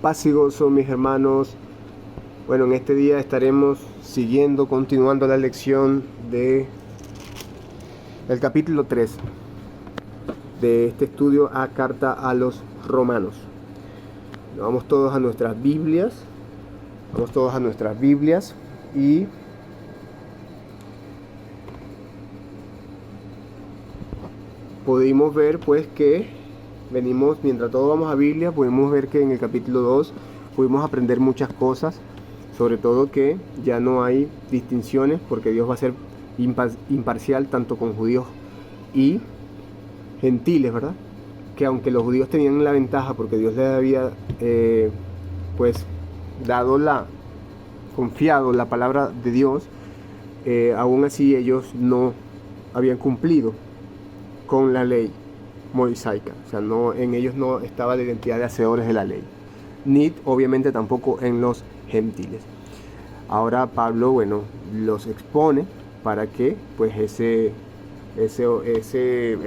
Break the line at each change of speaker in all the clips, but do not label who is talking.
Paz y gozo, mis hermanos. Bueno, en este día estaremos continuando la lección del capítulo 3 de este estudio a carta a los romanos. Vamos todos a nuestras Biblias. Y pudimos ver pues que mientras todos vamos a Biblia, pudimos ver que en el capítulo 2 pudimos aprender muchas cosas, sobre todo que ya no hay distinciones porque Dios va a ser imparcial tanto con judíos y gentiles, ¿verdad? Que aunque los judíos tenían la ventaja porque Dios les había confiado la palabra de Dios, aún así ellos no habían cumplido con la ley mosaica, o sea, en ellos no estaba la identidad de hacedores de la ley, ni obviamente tampoco en los gentiles. Ahora Pablo, los expone para que pues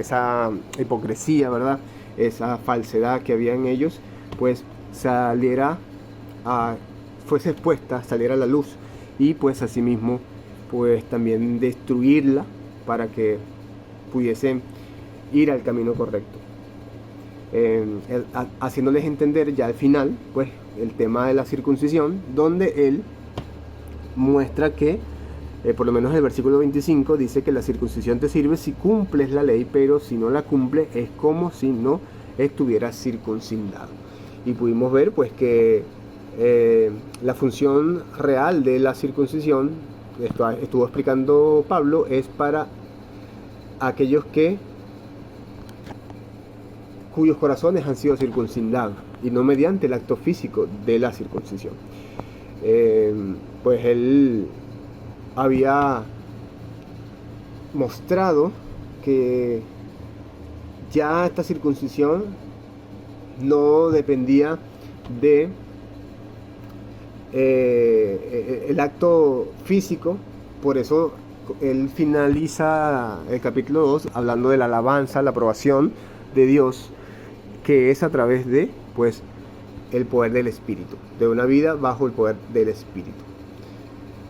esa hipocresía, ¿verdad? Esa falsedad que había en ellos, pues fuese expuesta, saliera a la luz, y pues asimismo pues también destruirla para que pudiesen ir al camino correcto, haciéndoles entender ya al final pues el tema de la circuncisión, donde él muestra que por lo menos el versículo 25 dice que la circuncisión te sirve si cumples la ley, pero si no la cumples es como si no estuvieras circuncidado. Y pudimos ver pues que la función real de la circuncisión, estuvo explicando Pablo, es para aquellos cuyos corazones han sido circuncidados y no mediante el acto físico de la circuncisión. Pues él había mostrado que ya esta circuncisión no dependía de el acto físico. Por eso él finaliza el capítulo 2 hablando de la alabanza, la aprobación de Dios, que es a través de pues el poder del Espíritu, de una vida bajo el poder del Espíritu.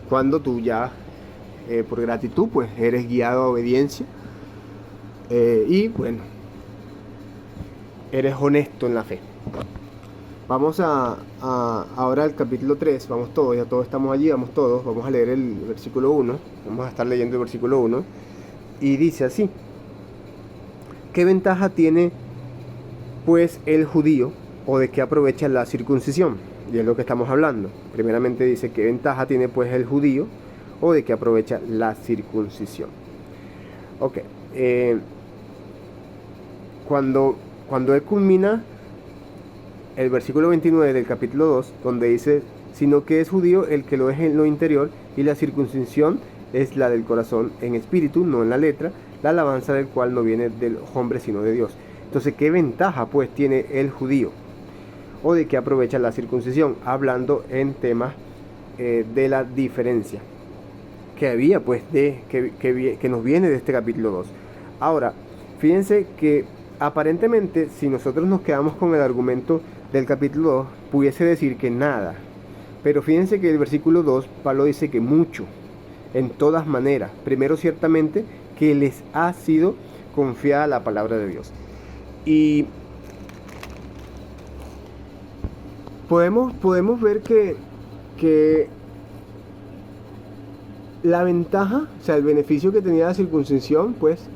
Cuando tú ya por gratitud pues eres guiado a obediencia, y eres honesto en la fe. Vamos ahora al capítulo 3, vamos todos, ya todos estamos allí, vamos a leer el versículo 1, vamos a estar leyendo el versículo 1, y dice así: ¿qué ventaja tiene pues el judío, o de qué aprovecha la circuncisión? Y es lo que estamos hablando. Primeramente dice: ¿qué ventaja tiene pues el judío, o de qué aprovecha la circuncisión? Ok, cuando él culmina el versículo 29 del capítulo 2, donde dice: sino que es judío el que lo es en lo interior, y la circuncisión es la del corazón en espíritu, no en la letra, la alabanza del cual no viene del hombre sino de Dios. Entonces, ¿qué ventaja pues tiene el judío, o de qué aprovecha la circuncisión? Hablando en temas de la diferencia que había pues que nos viene de este capítulo 2. Ahora, fíjense que aparentemente, si nosotros nos quedamos con el argumento del capítulo 2, pudiese decir que nada. Pero fíjense que el versículo 2, Pablo dice que mucho, en todas maneras. Primero, ciertamente, que les ha sido confiada la palabra de Dios. Y podemos ver que la ventaja, o sea, el beneficio que tenía la circuncisión, pues,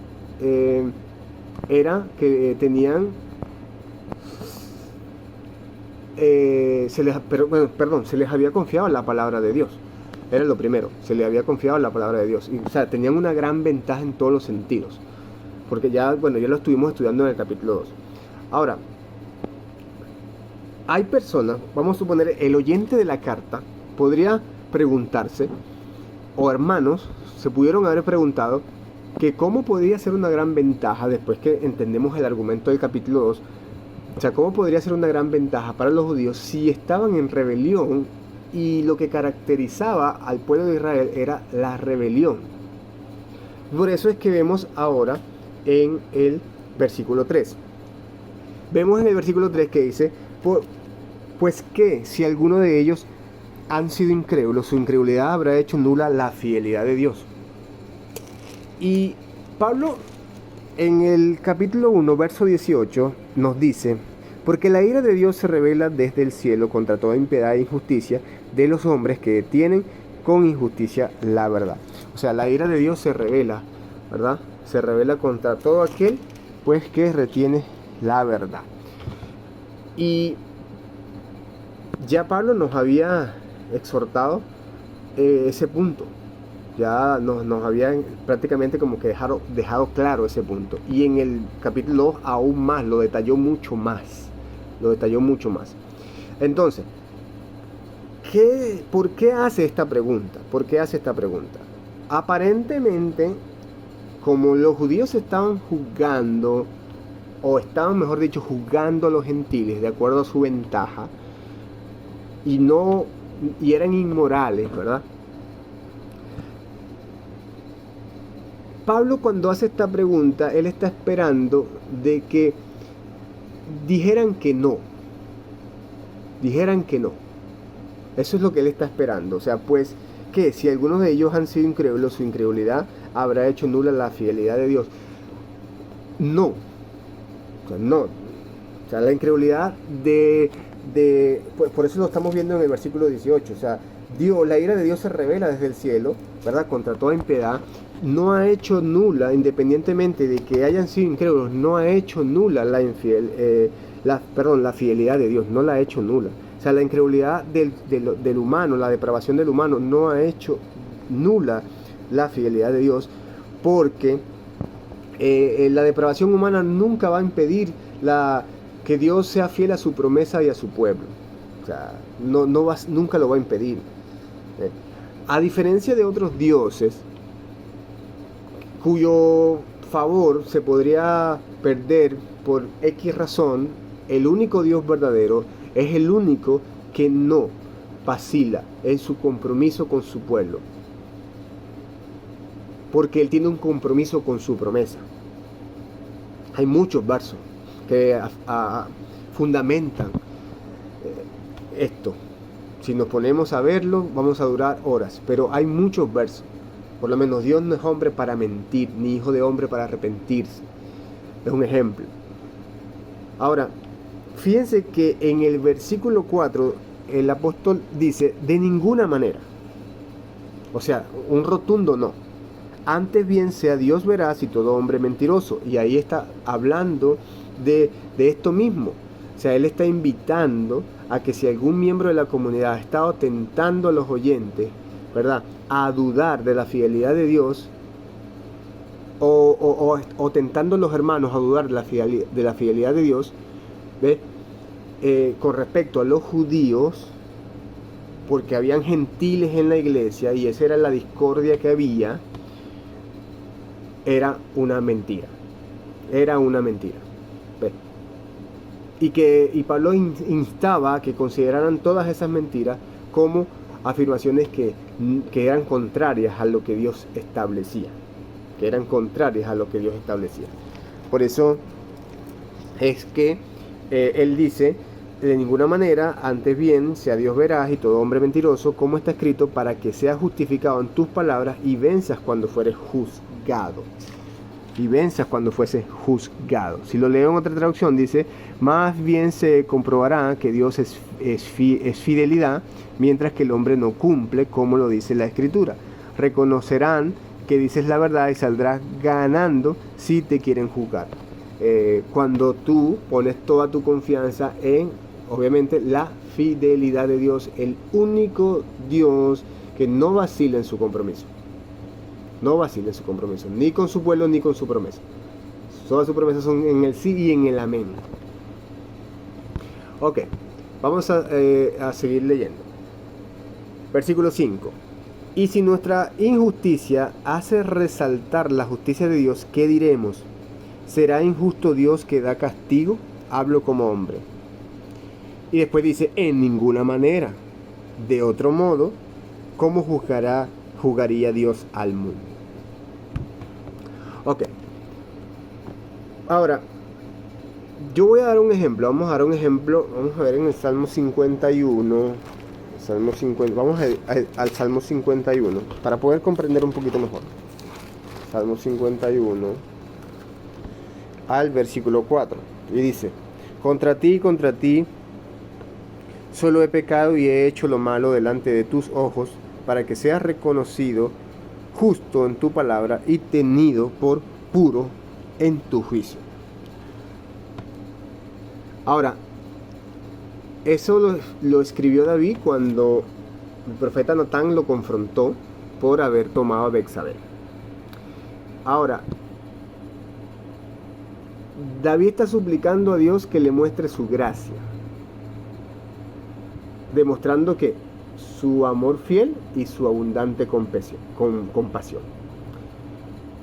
era que tenían, se les había confiado la palabra de Dios. Era lo primero, se les había confiado la palabra de Dios. Y, o sea, tenían una gran ventaja en todos los sentidos, porque ya lo estuvimos estudiando en el capítulo 2. Ahora, hay personas, vamos a suponer, el oyente de la carta podría preguntarse, o hermanos se pudieron haber preguntado, que cómo podría ser una gran ventaja, después que entendemos el argumento del capítulo 2, o sea, cómo podría ser una gran ventaja para los judíos si estaban en rebelión, y lo que caracterizaba al pueblo de Israel era la rebelión. Por eso es que vemos ahora en el versículo 3. Vemos en el versículo 3 que dice: Pues que si alguno de ellos han sido incrédulos, su incredulidad habrá hecho nula la fidelidad de Dios. Y Pablo en el capítulo 1, verso 18, nos dice: porque la ira de Dios se revela desde el cielo contra toda impiedad e injusticia de los hombres que detienen con injusticia la verdad. O sea, la ira de Dios se revela, ¿verdad? Se revela contra todo aquel, pues, que retiene la verdad. Y ya Pablo nos había exhortado ese punto. Ya nos habían prácticamente como que dejado claro ese punto. Y en el capítulo 2 aún más, lo detalló mucho más. Entonces, ¿por qué hace esta pregunta? Aparentemente, como los judíos estaban juzgando, o estaban, mejor dicho, juzgando a los gentiles de acuerdo a su ventaja, y eran inmorales, ¿verdad? Pablo, cuando hace esta pregunta, él está esperando de que dijeran que no. Eso es lo que él está esperando. O sea, pues, que si algunos de ellos han sido incrédulos, su incredulidad habrá hecho nula la fidelidad de Dios. No. O sea, la incredulidad pues, por eso lo estamos viendo en el versículo 18. O sea, la ira de Dios se revela desde el cielo, ¿verdad? Contra toda impiedad. No ha hecho nula, independientemente de que hayan sido incrédulos, no ha hecho nula la fidelidad de Dios, no la ha hecho nula. O sea, la incredulidad del humano, la depravación del humano, no ha hecho nula la fidelidad de Dios, porque la depravación humana nunca va a impedir que Dios sea fiel a su promesa y a su pueblo. O sea, nunca lo va a impedir. A diferencia de otros dioses, cuyo favor se podría perder por X razón, el único Dios verdadero es el único que no vacila en su compromiso con su pueblo, porque Él tiene un compromiso con su promesa. Hay muchos versos que fundamentan esto. Si nos ponemos a verlo, vamos a durar horas, pero hay muchos versos. Por lo menos Dios no es hombre para mentir, ni hijo de hombre para arrepentirse. Es un ejemplo. Ahora, fíjense que en el versículo 4, el apóstol dice: de ninguna manera. O sea, un rotundo no. Antes bien sea Dios veraz y todo hombre mentiroso. Y ahí está hablando de esto mismo. O sea, él está invitando a que si algún miembro de la comunidad ha estado tentando a los oyentes, ¿verdad?, a dudar de la fidelidad de Dios, o tentando a los hermanos a dudar de la fidelidad de Dios, ¿ves? Con respecto a los judíos, porque habían gentiles en la iglesia y esa era la discordia que había, era una mentira. ¿Ves? Y Pablo instaba a que consideraran todas esas mentiras como afirmaciones que eran contrarias a lo que Dios establecía. Por eso es que él dice: de ninguna manera, antes bien sea Dios veraz y todo hombre mentiroso, como está escrito, para que seas justificado en tus palabras y venzas cuando fueres juzgado. Si lo leo en otra traducción, dice: más bien se comprobará que Dios es fidelidad, mientras que el hombre no cumple, como lo dice la Escritura. Reconocerán que dices la verdad y saldrás ganando si te quieren juzgar. Cuando tú pones toda tu confianza en, obviamente, la fidelidad de Dios, el único Dios que no vacila en su compromiso. Ni con su pueblo ni con su promesa. Todas sus promesas son en el sí y en el amén. Ok, vamos a seguir leyendo. Versículo 5. Y si nuestra injusticia hace resaltar la justicia de Dios, ¿qué diremos? ¿Será injusto Dios que da castigo? Hablo como hombre. Y después dice: en ninguna manera. De otro modo, ¿cómo juzgaría Dios al mundo? Ok. Ahora, Yo voy a dar un ejemplo, vamos a dar un ejemplo, vamos a ver en el Salmo 51, Salmo 50, vamos al Salmo 51, para poder comprender un poquito mejor. Salmo 51, al versículo 4, y dice: contra ti, solo he pecado y he hecho lo malo delante de tus ojos, para que seas reconocido justo en tu palabra y tenido por puro en tu juicio. Ahora, eso lo escribió David cuando el profeta Natán lo confrontó por haber tomado a Betsabé. Ahora, David está suplicando a Dios que le muestre su gracia, demostrando que su amor fiel y su abundante compasión.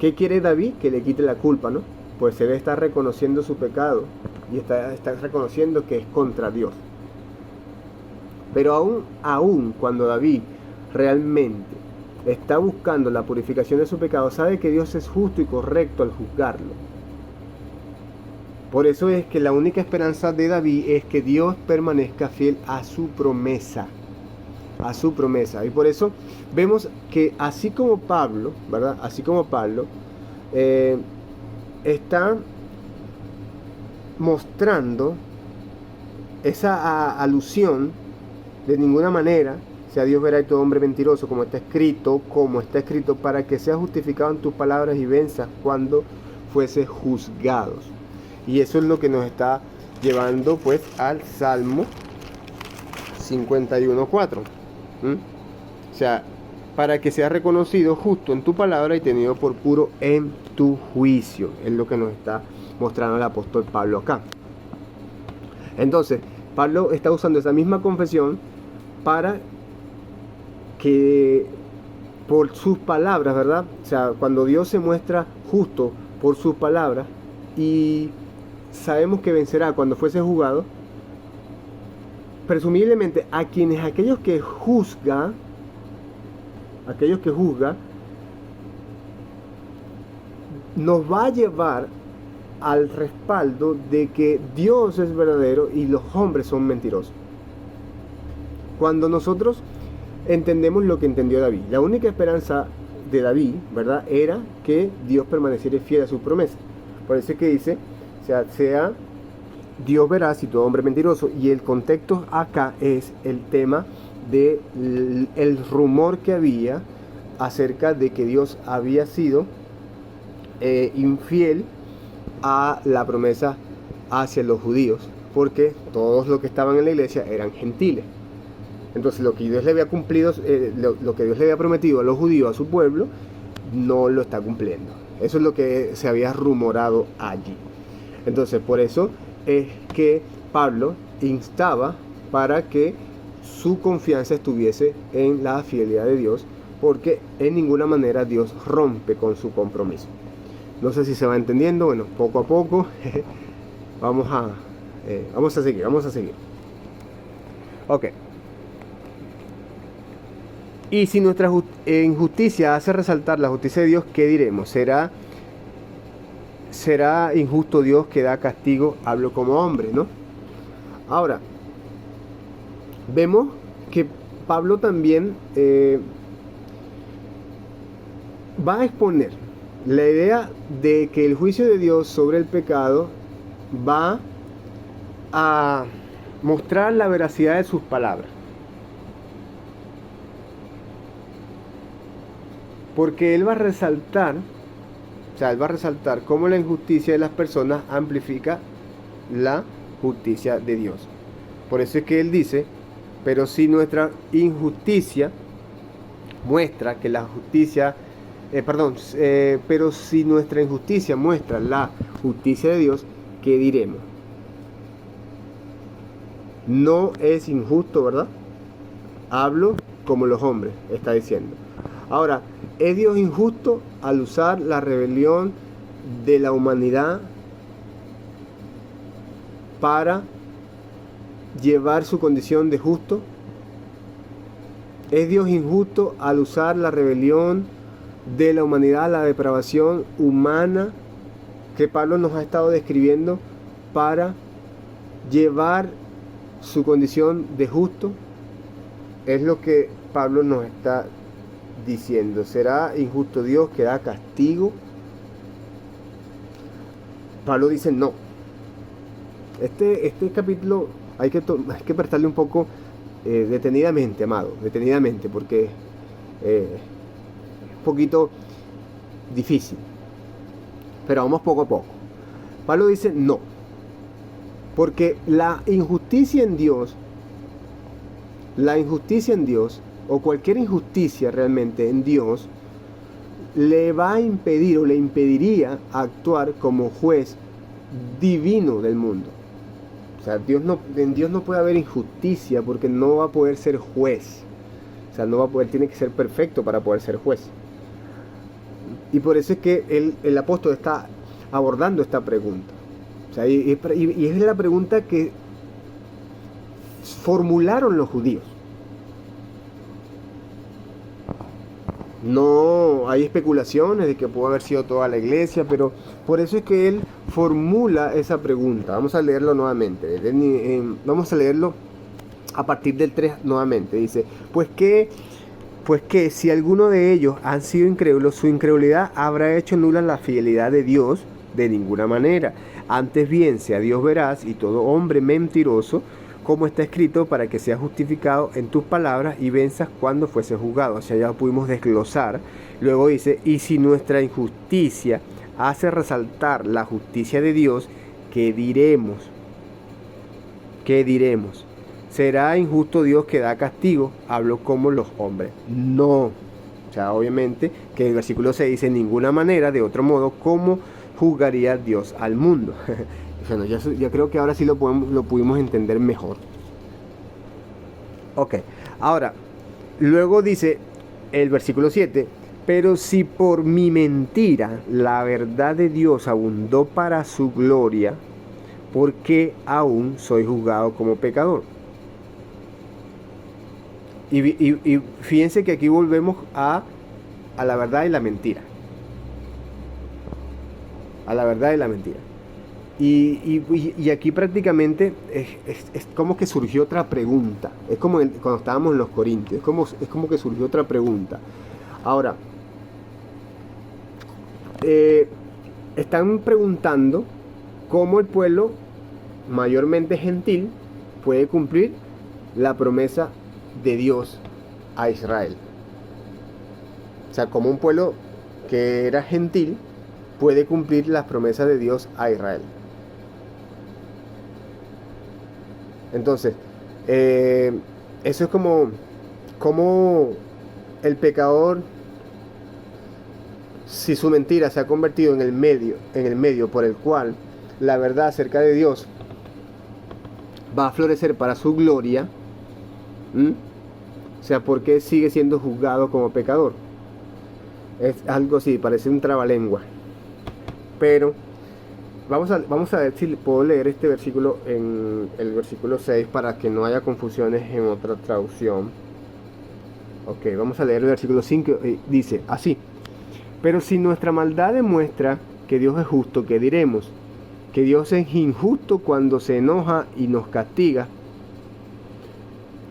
¿Qué quiere David? Que le quite la culpa, ¿no? Pues él está reconociendo su pecado y está reconociendo que es contra Dios. Pero aún cuando David realmente está buscando la purificación de su pecado, sabe que Dios es justo y correcto al juzgarlo. Por eso es que la única esperanza de David es que Dios permanezca fiel a su promesa. A su promesa. Y por eso vemos que así como Pablo, ¿verdad? Así como Pablo está mostrando esa alusión, de ninguna manera sea Dios verá y todo hombre mentiroso, como está escrito, para que seas justificado en tus palabras y venzas cuando fuese juzgados. Y eso es lo que nos está llevando pues al Salmo 51:4. O sea, para que seas reconocido justo en tu palabra y tenido por puro en tu juicio. Es lo que nos está mostrando el apóstol Pablo acá. Entonces, Pablo está usando esa misma confesión para que por sus palabras, ¿verdad? O sea, cuando Dios se muestra justo por sus palabras y sabemos que vencerá cuando fuese juzgado, presumiblemente aquellos que juzga, nos va a llevar al respaldo de que Dios es verdadero y los hombres son mentirosos. Cuando nosotros entendemos lo que entendió David, la única esperanza de David, ¿verdad?, era que Dios permaneciera fiel a su promesa. Por eso es que dice, sea Dios veraz y todo hombre mentiroso. Y el contexto acá es el tema del rumor que había acerca de que Dios había sido infiel a la promesa hacia los judíos, porque todos los que estaban en la iglesia eran gentiles. Entonces lo que Dios le había cumplido, lo que Dios le había prometido a los judíos, a su pueblo, no lo está cumpliendo. Eso es lo que se había rumorado allí. Entonces por eso es que Pablo instaba para que su confianza estuviese en la fidelidad de Dios, porque en ninguna manera Dios rompe con su compromiso. No sé si se va entendiendo. Bueno, poco a poco vamos a seguir. Ok. Y si nuestra injusticia hace resaltar la justicia de Dios, ¿qué diremos? ¿Será injusto Dios que da castigo? Hablo como hombre, ¿no? Ahora, vemos que Pablo también va a exponer la idea de que el juicio de Dios sobre el pecado va a mostrar la veracidad de sus palabras. Porque él va a resaltar cómo la injusticia de las personas amplifica la justicia de Dios. Por eso es que él dice, pero si nuestra injusticia muestra que la justicia, pero si nuestra injusticia muestra la justicia de Dios, ¿qué diremos? No es injusto, ¿verdad? Hablo como los hombres, está diciendo. Ahora, ¿es Dios injusto al usar la rebelión de la humanidad para llevar su condición de justo? ¿Es Dios injusto al usar la rebelión de la humanidad, la depravación humana que Pablo nos ha estado describiendo para llevar su condición de justo? Es lo que Pablo nos está diciendo. ¿Será injusto Dios que da castigo? Pablo dice no. Este capítulo hay que prestarle un poco detenidamente, amado, detenidamente, porque es un poquito difícil. Pero vamos poco a poco. Pablo dice no. Porque la injusticia en Dios, o cualquier injusticia realmente en Dios, le va a impedir o le impediría actuar como juez divino del mundo. O sea, en Dios no puede haber injusticia porque no va a poder ser juez. O sea, no va a poder, tiene que ser perfecto para poder ser juez. Y por eso es que el apóstol está abordando esta pregunta. O sea, y es la pregunta que formularon los judíos. No hay especulaciones de que pudo haber sido toda la iglesia, pero por eso es que él formula esa pregunta. Vamos a leerlo nuevamente. Vamos a leerlo a partir del 3 nuevamente. Dice, pues que si alguno de ellos han sido incrédulos, su incredulidad habrá hecho nula la fidelidad de Dios de ninguna manera. Antes bien, sea Dios veraz y todo hombre mentiroso, como está escrito, para que seas justificado en tus palabras y venzas cuando fuese juzgado. O sea, ya lo pudimos desglosar. Luego dice, y si nuestra injusticia hace resaltar la justicia de Dios, ¿qué diremos? ¿Qué diremos? ¿Será injusto Dios que da castigo? Hablo como los hombres. No. O sea, obviamente que en el versículo 6 dice, en ninguna manera, de otro modo, ¿cómo juzgaría Dios al mundo? Bueno, ya creo que ahora sí lo pudimos entender mejor. Ok, ahora, luego dice el versículo 7, pero si por mi mentira la verdad de Dios abundó para su gloria, ¿por qué aún soy juzgado como pecador? Y fíjense que aquí volvemos a la verdad y la mentira. A la verdad y la mentira. Y aquí prácticamente es como que surgió otra pregunta. Es como cuando estábamos en los Corintios. Es como que surgió otra pregunta. Ahora, están preguntando cómo el pueblo, mayormente gentil, puede cumplir la promesa de Dios a Israel. O sea, como un pueblo que era gentil puede cumplir las promesas de Dios a Israel. Entonces, eso es como el pecador, si su mentira se ha convertido en el medio por el cual la verdad acerca de Dios va a florecer para su gloria, o sea, ¿por qué sigue siendo juzgado como pecador? Es algo así, parece un trabalengua. Pero vamos a ver si puedo leer este versículo en el versículo 6 para que no haya confusiones en otra traducción. Ok, vamos a leer el versículo 5. Dice así: pero si nuestra maldad demuestra que Dios es justo, ¿qué diremos? ¿Que Dios es injusto cuando se enoja y nos castiga?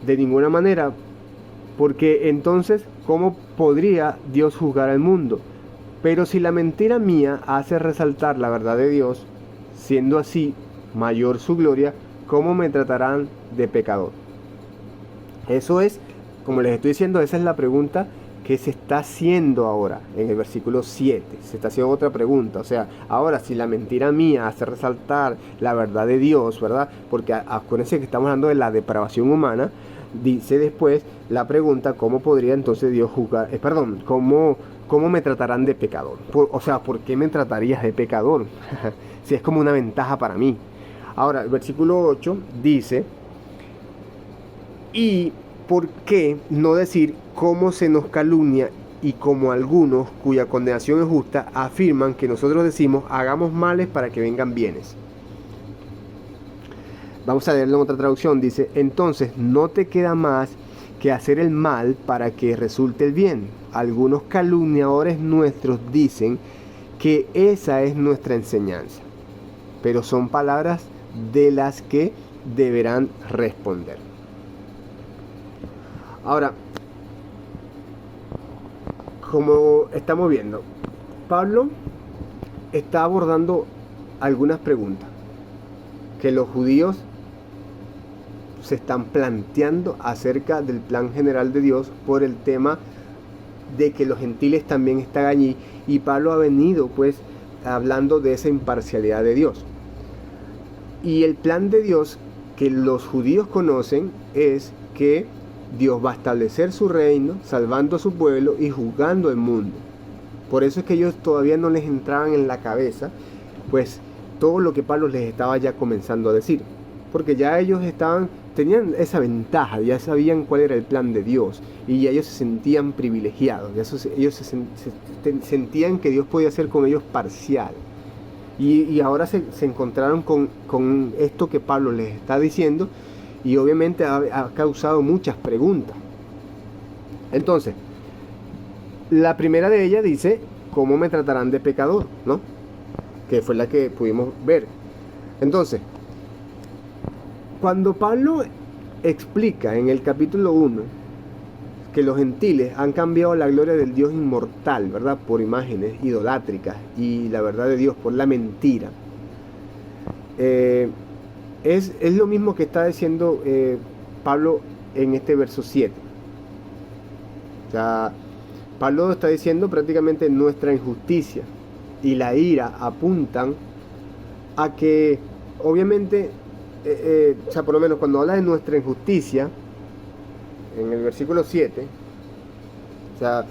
De ninguna manera, porque entonces, ¿cómo podría Dios juzgar al mundo? Pero si la mentira mía hace resaltar la verdad de Dios, siendo así mayor su gloria, ¿cómo me tratarán de pecador? Eso es, como les estoy diciendo, esa es la pregunta que se está haciendo ahora en el versículo 7. Se está haciendo otra pregunta. O sea, ahora si la mentira mía hace resaltar la verdad de Dios, ¿verdad? Porque acuérdense que estamos hablando de la depravación humana. Dice después la pregunta, ¿cómo podría entonces Dios juzgar? ¿Cómo me tratarán de pecador? O sea, ¿por qué me tratarías de pecador? Si es como una ventaja para mí. Ahora, el versículo 8 dice, ¿y por qué no decir cómo se nos calumnia y como algunos cuya condenación es justa afirman que nosotros decimos hagamos males para que vengan bienes? Vamos a leerlo en otra traducción. Dice, entonces no te queda más que hacer el mal para que resulte el bien. Algunos calumniadores nuestros dicen que esa es nuestra enseñanza. pero son palabras de las que deberán responder. Ahora, como estamos viendo, Pablo está abordando algunas preguntas que los judíos se están planteando acerca del plan general de Dios por el tema de que los gentiles también están allí, y Pablo ha venido pues hablando de esa imparcialidad de Dios. Y el plan de Dios que los judíos conocen es que Dios va a establecer su reino, salvando a su pueblo y juzgando el mundo. Por eso es que ellos todavía no les entraban en la cabeza pues todo lo que Pablo les estaba ya comenzando a decir, porque ya ellos tenían esa ventaja, ya sabían cuál era el plan de Dios, y ya ellos se sentían privilegiados, ellos sentían que Dios podía ser con ellos parcial. Y ahora se encontraron con esto que Pablo les está diciendo, y obviamente ha causado muchas preguntas. Entonces, la primera de ellas dice: ¿cómo me tratarán de pecador? ¿No? Que fue la que pudimos ver. Entonces, cuando Pablo explica en el capítulo 1 que los gentiles han cambiado la gloria del Dios inmortal, ¿verdad?, por imágenes idolátricas, y la verdad de Dios por la mentira, es lo mismo que está diciendo Pablo en este verso 7. O sea, Pablo está diciendo prácticamente nuestra injusticia y la ira apuntan a que, obviamente, o sea, por lo menos cuando habla de nuestra injusticia, en el versículo 7, o sea,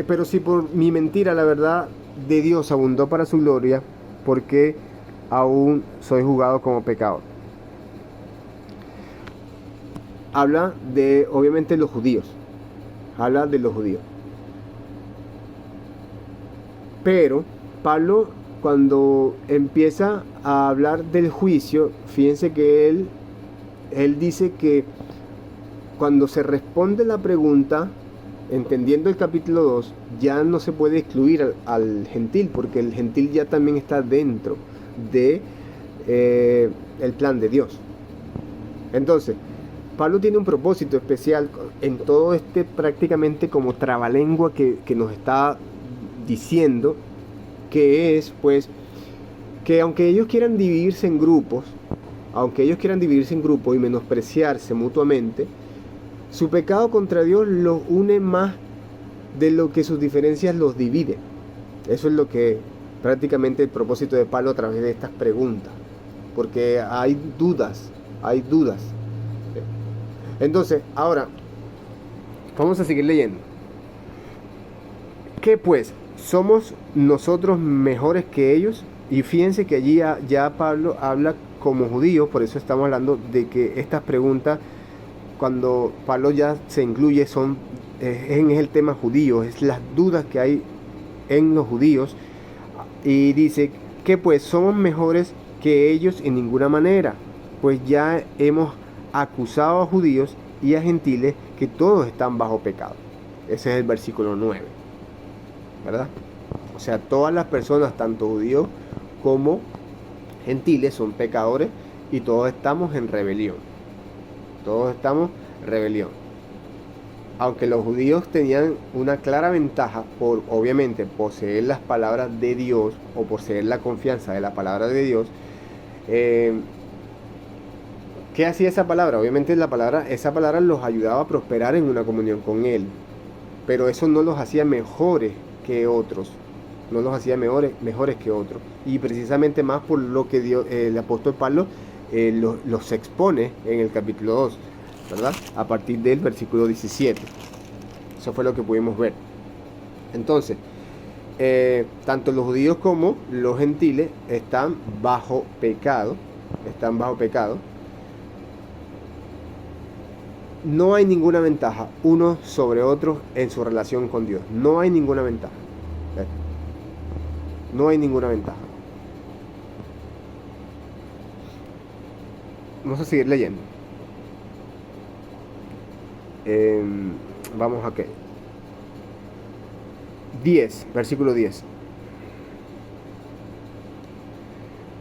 pero si por mi mentira la verdad de Dios abundó para su gloria, ¿por qué aún soy juzgado como pecador? Habla de, obviamente, los judíos. Habla de los judíos. Pero Pablo, cuando empieza a hablar del juicio, fíjense que él dice que cuando se responde la pregunta, entendiendo el capítulo 2, ya no se puede excluir al gentil, porque el gentil ya también está dentro de el plan de Dios. Entonces, Pablo tiene un propósito especial en todo este prácticamente como trabalengua que nos está diciendo, que es pues que aunque ellos quieran dividirse en grupos, y menospreciarse mutuamente, su pecado contra Dios los une más de lo que sus diferencias los divide. Eso es lo que prácticamente el propósito de Pablo a través de estas preguntas, porque hay dudas. Entonces, ahora vamos a seguir leyendo. ¿Qué pues? ¿Somos nosotros mejores que ellos? Y fíjense que allí ya Pablo habla como judío, por eso estamos hablando de que estas preguntas, cuando Pablo ya se incluye, es el tema judío, es las dudas que hay en los judíos, y dice que pues somos mejores que ellos en ninguna manera, pues ya hemos acusado a judíos y a gentiles que todos están bajo pecado. Ese es el versículo 9, ¿verdad? O sea, todas las personas, tanto judíos como gentiles, son pecadores, y todos estamos en rebelión. Aunque los judíos tenían una clara ventaja por, obviamente, poseer las palabras de Dios, o poseer la confianza de la palabra de Dios, ¿qué hacía esa palabra? Obviamente esa palabra los ayudaba a prosperar en una comunión con Él, pero eso no los hacía mejores que otros. Y precisamente más por lo que el apóstol Pablo los expone en el capítulo 2, ¿verdad? A partir del versículo 17. Eso fue lo que pudimos ver. Entonces, tanto los judíos como los gentiles están bajo pecado. No hay ninguna ventaja unos sobre otros en su relación con Dios. No hay ninguna ventaja. Vamos a seguir leyendo. Vamos a qué. 10, versículo 10.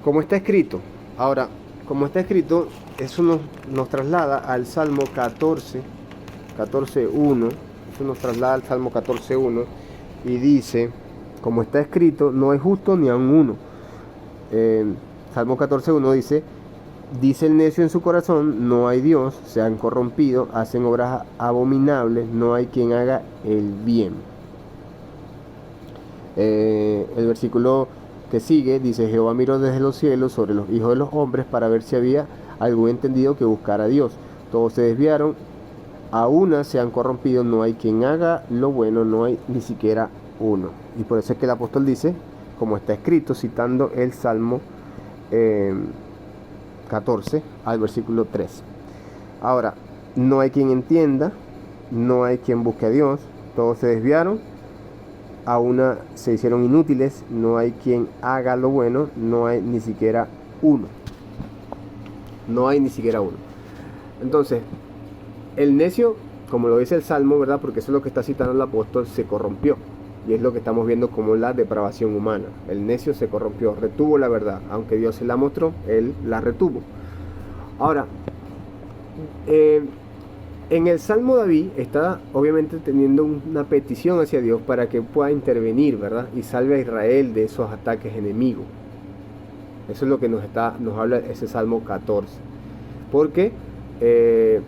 como está escrito. Ahora, como está escrito, eso nos traslada al Salmo 14:1. Eso nos traslada al Salmo 14:1 y dice, como está escrito, no hay justo ni aun uno. Salmo 14:1 dice el necio en su corazón, no hay Dios, se han corrompido, hacen obras abominables, no hay quien haga el bien. El versículo que sigue dice, Jehová miró desde los cielos sobre los hijos de los hombres para ver si había algún entendido que buscara a Dios. Todos se desviaron, a una se han corrompido, no hay quien haga lo bueno, no hay ni siquiera uno. Y por eso es que el apóstol dice, como está escrito, citando el Salmo 14 al versículo 3. Ahora, no hay quien entienda, no hay quien busque a Dios, todos se desviaron, a una se hicieron inútiles, no hay quien haga lo bueno, no hay ni siquiera uno. No hay ni siquiera uno. Entonces, el necio, como lo dice el Salmo, ¿verdad? Porque eso es lo que está citando el apóstol, se corrompió. Y es lo que estamos viendo como la depravación humana. El necio se corrompió, retuvo la verdad. Aunque Dios se la mostró, él la retuvo. Ahora, en el Salmo David está obviamente teniendo una petición hacia Dios para que pueda intervenir, ¿verdad? Y salve a Israel de esos ataques enemigos. Eso es lo que nos habla ese Salmo 14. Porque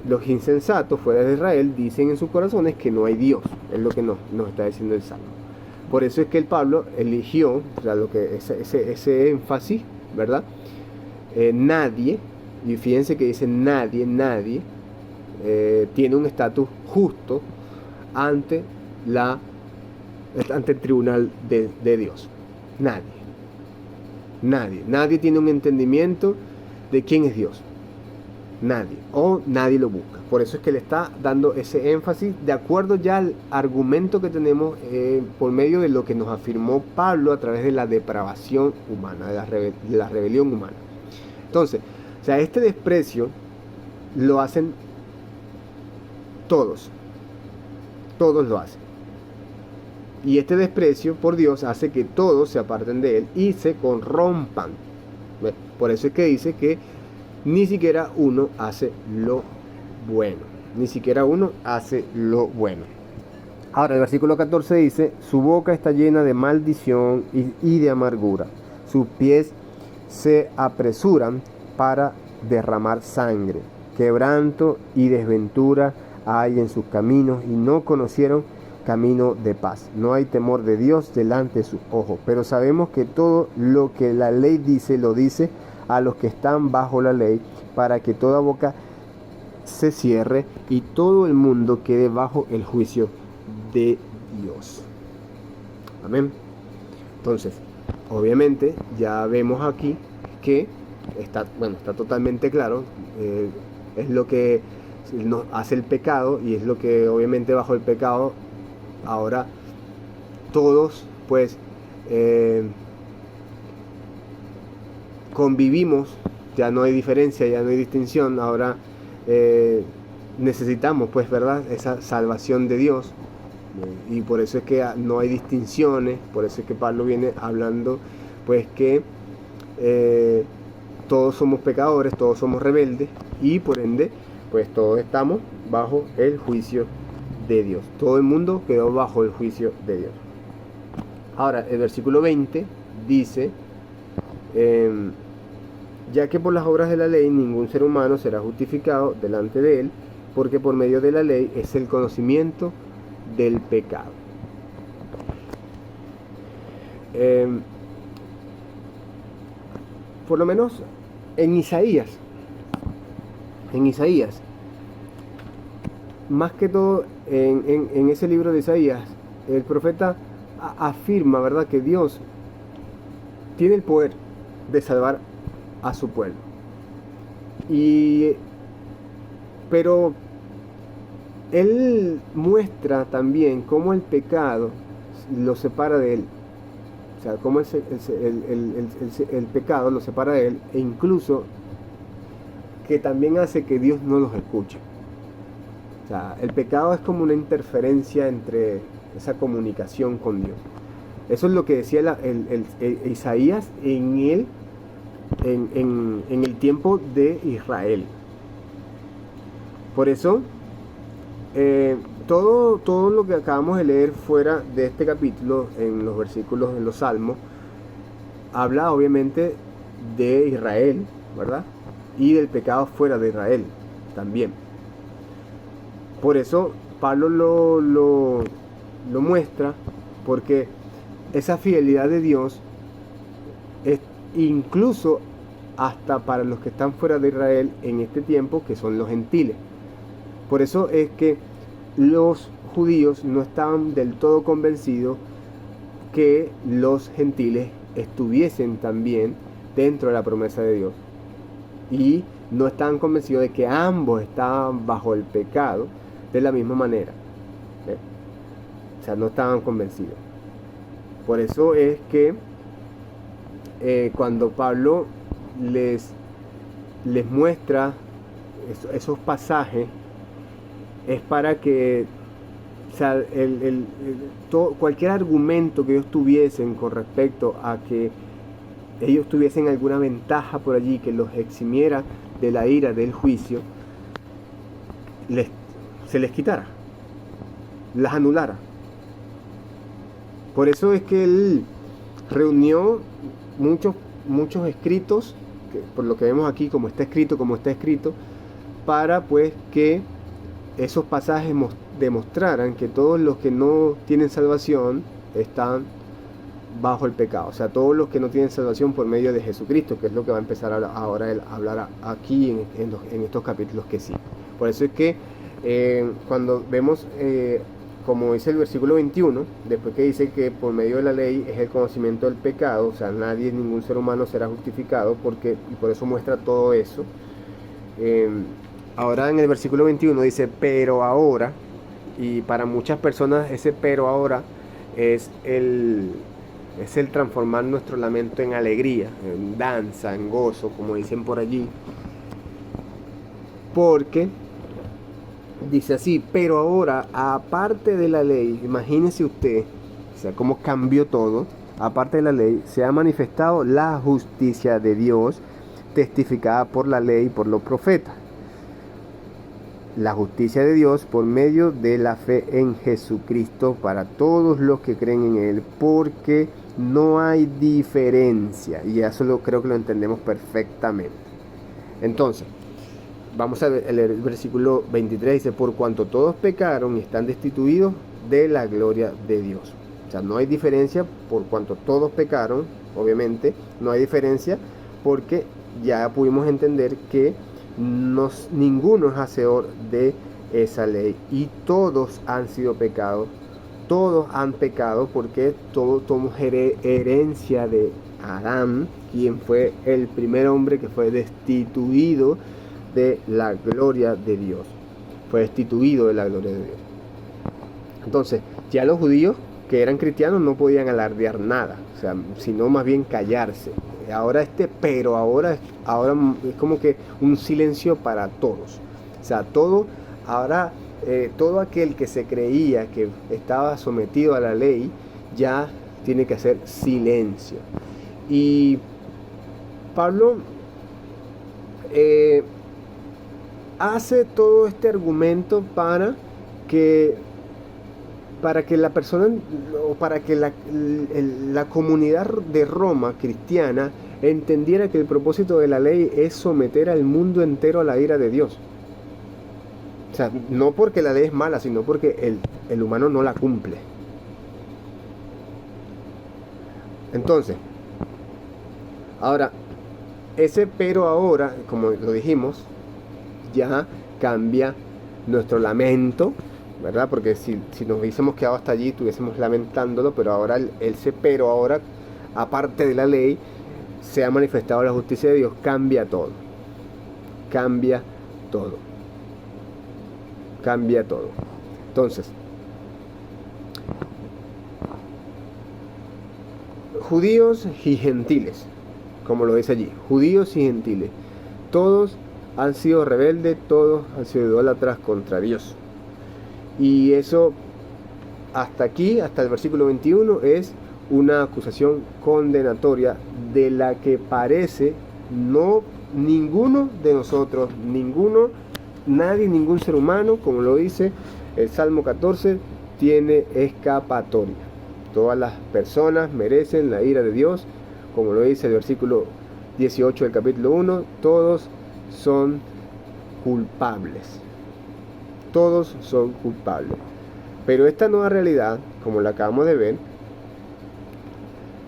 los insensatos fuera de Israel dicen en sus corazones que no hay Dios. Es lo que nos está diciendo el Salmo. Por eso es que el Pablo eligió, o sea, lo que ese énfasis, ¿verdad? Nadie, y fíjense que dice nadie, tiene un estatus justo ante el tribunal de Dios. Nadie tiene un entendimiento de quién es Dios. Nadie lo busca. Por eso es que le está dando ese énfasis de acuerdo ya al argumento que tenemos por medio de lo que nos afirmó Pablo a través de la depravación humana, de la rebelión humana. Entonces, o sea, este desprecio lo hacen todos lo hacen. Y este desprecio por Dios hace que todos se aparten de él y se corrompan. Por eso es que dice que ni siquiera uno hace lo bueno. Ahora el versículo 14 dice, su boca está llena de maldición y de amargura. Sus pies se apresuran para derramar sangre. Quebranto y desventura hay en sus caminos y no conocieron camino de paz. No hay temor de Dios delante de sus ojos. Pero sabemos que todo lo que la ley dice, lo dice a los que están bajo la ley, para que toda boca se cierre y todo el mundo quede bajo el juicio de Dios. Amén. Entonces, obviamente, ya vemos aquí que está totalmente claro, es lo que nos hace el pecado, y es lo que obviamente bajo el pecado ahora todos pues convivimos, ya no hay diferencia, ya no hay distinción, ahora necesitamos pues, ¿verdad?, esa salvación de Dios, y por eso es que no hay distinciones, por eso es que Pablo viene hablando pues que todos somos pecadores, todos somos rebeldes, y por ende pues todos estamos bajo el juicio de Dios. Todo el mundo quedó bajo el juicio de Dios. Ahora el versículo 20 dice, ya que por las obras de la ley ningún ser humano será justificado delante de él, porque por medio de la ley es el conocimiento del pecado. Por lo menos en Isaías, más que todo en ese libro de Isaías, el profeta afirma, ¿verdad?, que Dios tiene el poder de salvar a su pueblo. Pero él muestra también cómo el pecado lo separa de él. O sea, cómo el pecado lo separa de él, e incluso que también hace que Dios no los escuche. O sea, el pecado es como una interferencia entre esa comunicación con Dios. Eso es lo que decía Isaías en el en el tiempo de Israel. Por eso, todo lo que acabamos de leer fuera de este capítulo, en los versículos, en los salmos, habla obviamente de Israel, ¿verdad? Y del pecado fuera de Israel también. Por eso Pablo lo muestra, porque esa fidelidad de Dios es incluso hasta para los que están fuera de Israel en este tiempo, que son los gentiles. Por eso es que los judíos no estaban del todo convencidos que los gentiles estuviesen también dentro de la promesa de Dios. Y no estaban convencidos de que ambos estaban bajo el pecado de la misma manera. O sea, no estaban convencidos. Por eso es que cuando Pablo les muestra esos pasajes, es para que, o sea, cualquier argumento que ellos tuviesen con respecto a que ellos tuviesen alguna ventaja por allí que los eximiera de la ira del juicio, se les quitara, las anulara. Por eso es que él reunió muchos escritos, por lo que vemos aquí, como está escrito, para pues que esos pasajes demostraran que todos los que no tienen salvación están bajo el pecado. O sea, todos los que no tienen salvación por medio de Jesucristo, que es lo que va a empezar ahora a hablar aquí en estos capítulos que sí. Por eso es que cuando vemos, como dice el versículo 21, después que dice que por medio de la ley es el conocimiento del pecado, o sea, ningún ser humano será justificado, y por eso muestra todo eso. Ahora en el versículo 21 dice, pero ahora, y para muchas personas ese pero ahora es el transformar nuestro lamento en alegría, en danza, en gozo, como dicen por allí. Porque dice así, pero ahora, aparte de la ley, imagínese usted, o sea, cómo cambió todo. Aparte de la ley, se ha manifestado la justicia de Dios, testificada por la ley y por los profetas. La justicia de Dios por medio de la fe en Jesucristo para todos los que creen en Él, porque no hay diferencia. Y eso creo que lo entendemos perfectamente. Entonces, vamos a leer el versículo 23, dice, por cuanto todos pecaron y están destituidos de la gloria de Dios. O sea, no hay diferencia por cuanto todos pecaron, obviamente, no hay diferencia porque ya pudimos entender que ninguno es hacedor de esa ley y todos han sido pecados, todos han pecado porque todos somos herencia de Adán, quien fue el primer hombre que fue destituido de la gloria de Dios, fue destituido de la gloria de Dios. Entonces ya los judíos que eran cristianos no podían alardear nada, o sea, sino más bien callarse. Ahora pero ahora es como que un silencio para todos. O sea, todo aquel que se creía que estaba sometido a la ley ya tiene que hacer silencio. Y Pablo hace todo este argumento para que la persona, o para que la comunidad de Roma cristiana entendiera que el propósito de la ley es someter al mundo entero a la ira de Dios. O sea, no porque la ley es mala, sino porque el humano no la cumple. Entonces, ahora, ese pero ahora, como lo dijimos, ya cambia nuestro lamento, ¿verdad? Porque si nos hubiésemos quedado hasta allí, estuviésemos lamentándolo, pero ahora pero ahora, aparte de la ley, se ha manifestado la justicia de Dios, cambia todo. Cambia todo. Cambia todo. Entonces, judíos y gentiles, como lo dice allí, judíos y gentiles, todos han sido rebeldes, todos han sido idólatras contra Dios. Y eso, hasta aquí, hasta el versículo 21, es una acusación condenatoria de la que parece No, ninguno de nosotros, nadie, ningún ser humano, como lo dice el Salmo 14, tiene escapatoria. Todas las personas merecen la ira de Dios, como lo dice el versículo 18 del capítulo 1, todos son culpables. Todos son culpables. Pero esta nueva realidad, como la acabamos de ver,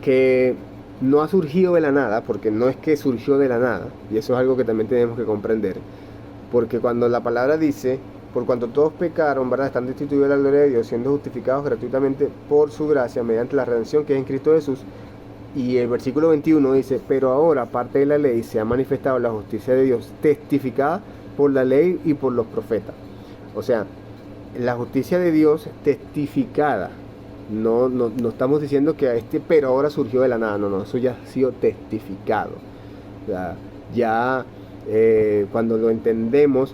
que no ha surgido de la nada, porque no es que surgió de la nada, y eso es algo que también tenemos que comprender, porque cuando la palabra dice, por cuanto todos pecaron, ¿verdad?, están destituidos de la gloria de Dios, siendo justificados gratuitamente por su gracia, mediante la redención que es en Cristo Jesús, y el versículo 21 dice, pero ahora, aparte de la ley, se ha manifestado la justicia de Dios, testificada por la ley y por los profetas. O sea, la justicia de Dios testificada. No estamos diciendo que pero ahora surgió de la nada. No, eso ya ha sido testificado. O sea, ya cuando lo entendemos,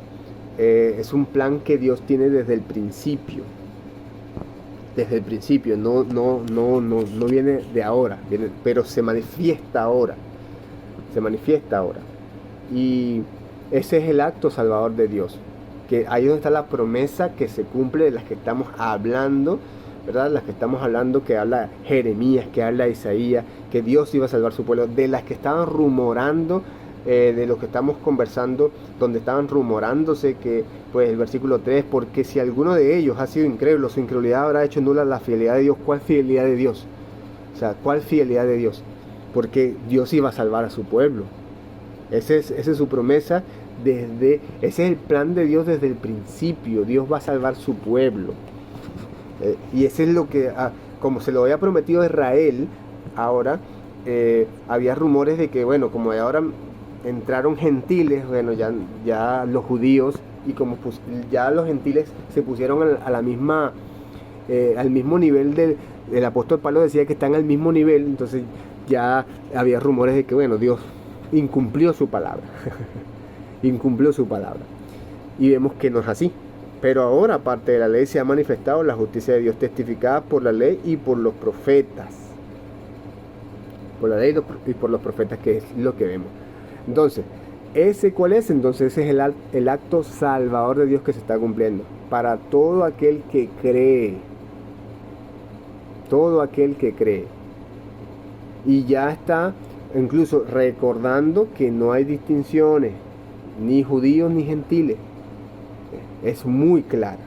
es un plan que Dios tiene desde el principio. Desde el principio, no viene de ahora, pero se manifiesta ahora. Se manifiesta ahora. Y ese es el acto salvador de Dios. Que ahí donde está la promesa que se cumple, de las que estamos hablando, ¿verdad? Las que estamos hablando, que habla Jeremías, que habla Isaías, que Dios iba a salvar su pueblo, de las que estaban rumorando, de lo que estamos conversando, donde estaban rumorándose que, pues el versículo 3, porque si alguno de ellos ha sido incrédulo, su incredulidad habrá hecho nula la fidelidad de Dios. ¿Cuál fidelidad de Dios? O sea, ¿cuál fidelidad de Dios? Porque Dios iba a salvar a su pueblo. Esa es su promesa. Ese es el plan de Dios desde el principio. Dios va a salvar su pueblo, y ese es lo que, como se lo había prometido a Israel, ahora había rumores de que, bueno, como ahora entraron gentiles, bueno, ya los judíos, y como ya los gentiles se pusieron a la misma, al mismo nivel del apóstol Pablo decía que están al mismo nivel, entonces ya había rumores de que, bueno, Dios incumplió su palabra. Incumplió su palabra, y vemos que no es así. Pero ahora, aparte de la ley, se ha manifestado la justicia de Dios, testificada por la ley y por los profetas. Por la ley y por los profetas, que es lo que vemos. Entonces, ¿cuál es? Entonces ese es el acto salvador de Dios que se está cumpliendo para todo aquel que cree. Todo aquel que cree. Y ya está incluso recordando que no hay distinciones, ni judíos ni gentiles. Es muy clara.